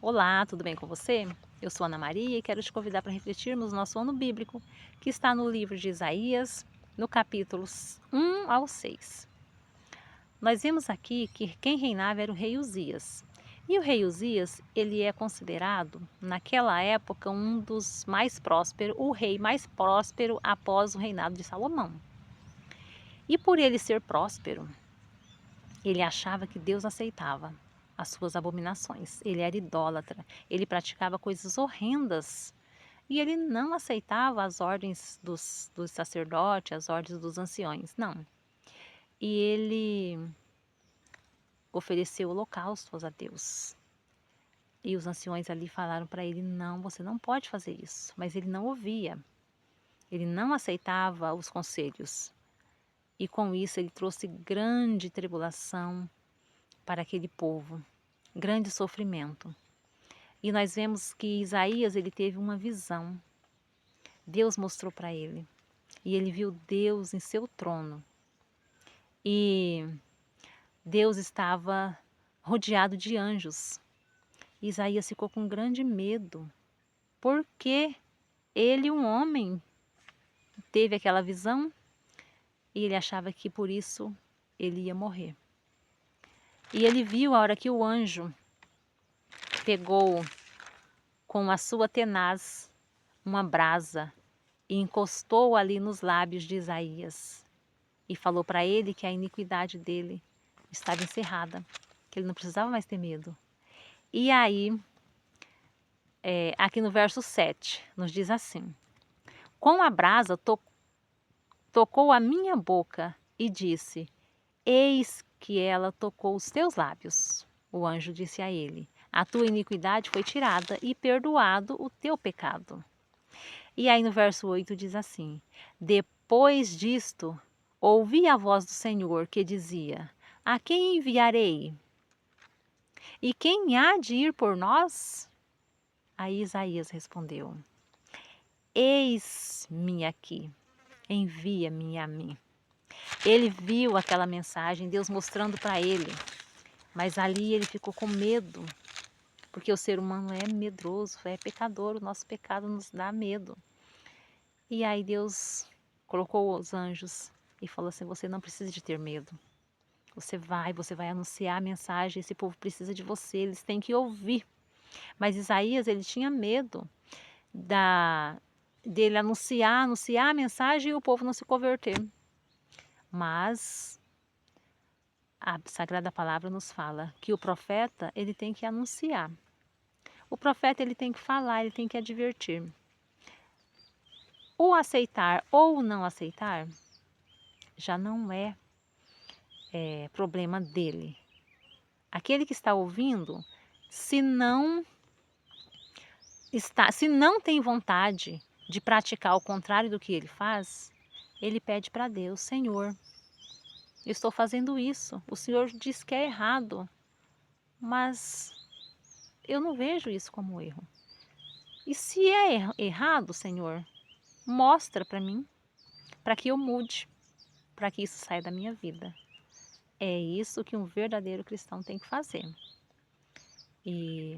Olá, tudo bem com você? Eu sou Ana Maria e quero te convidar para refletirmos nosso ano bíblico, que está no livro de Isaías, no capítulos 1 ao 6. Nós vimos aqui que quem reinava era o rei Uzias. E o rei Uzias, ele é considerado, naquela época, um dos mais prósperos, o rei mais próspero após o reinado de Salomão. E por ele ser próspero, ele achava que Deus aceitava as suas abominações. Ele era idólatra, ele praticava coisas horrendas e ele não aceitava as ordens dos sacerdotes, as ordens dos anciões, não. E ele ofereceu holocaustos a Deus. E os anciões ali falaram para ele: não, você não pode fazer isso. Mas ele não ouvia, ele não aceitava os conselhos. E com isso ele trouxe grande tribulação para aquele povo, grande sofrimento. E nós vemos que Isaías ele teve uma visão. Deus mostrou para ele. E ele viu Deus em seu trono. E Deus estava rodeado de anjos. Isaías ficou com grande medo, porque ele, um homem, teve aquela visão e ele achava que por isso ele ia morrer. E ele viu a hora que o anjo pegou com a sua tenaz uma brasa e encostou ali nos lábios de Isaías e falou para ele que a iniquidade dele estava encerrada, que ele não precisava mais ter medo. E aí, aqui no verso 7, nos diz assim: com a brasa tocou a minha boca e disse: eis que ela tocou os teus lábios. O anjo disse a ele: a tua iniquidade foi tirada e perdoado o teu pecado. E aí no verso 8 diz assim: depois disto, ouvi a voz do Senhor que dizia: a quem enviarei? E quem há de ir por nós? Aí Isaías respondeu: eis-me aqui, envia-me a mim. Ele viu aquela mensagem, Deus mostrando para ele, mas ali ele ficou com medo, porque o ser humano é medroso, é pecador, o nosso pecado nos dá medo. E aí Deus colocou os anjos e falou assim: você não precisa de ter medo. Você vai anunciar a mensagem, esse povo precisa de você, eles têm que ouvir. Mas Isaías, ele tinha medo dele anunciar a mensagem e o povo não se converter. Mas a Sagrada Palavra nos fala que o profeta, ele tem que anunciar. O profeta, ele tem que falar, ele tem que advertir. O aceitar ou o não aceitar já não é problema dele. Aquele que está ouvindo, se não tem vontade de praticar o contrário do que ele faz, ele pede para Deus: Senhor, eu estou fazendo isso. O Senhor diz que é errado, mas eu não vejo isso como erro. E se é errado, Senhor, mostra para mim, para que eu mude, para que isso saia da minha vida. É isso que um verdadeiro cristão tem que fazer. E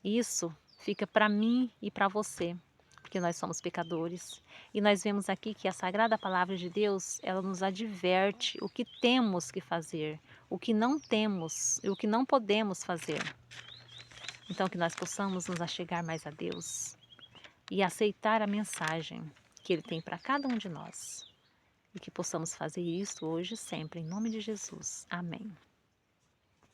isso fica para mim e para você, porque nós somos pecadores. E nós vemos aqui que a Sagrada Palavra de Deus, ela nos adverte o que temos que fazer, o que não temos e o que não podemos fazer. Então que nós possamos nos achegar mais a Deus e aceitar a mensagem que Ele tem para cada um de nós. E que possamos fazer isso hoje e sempre, em nome de Jesus. Amém.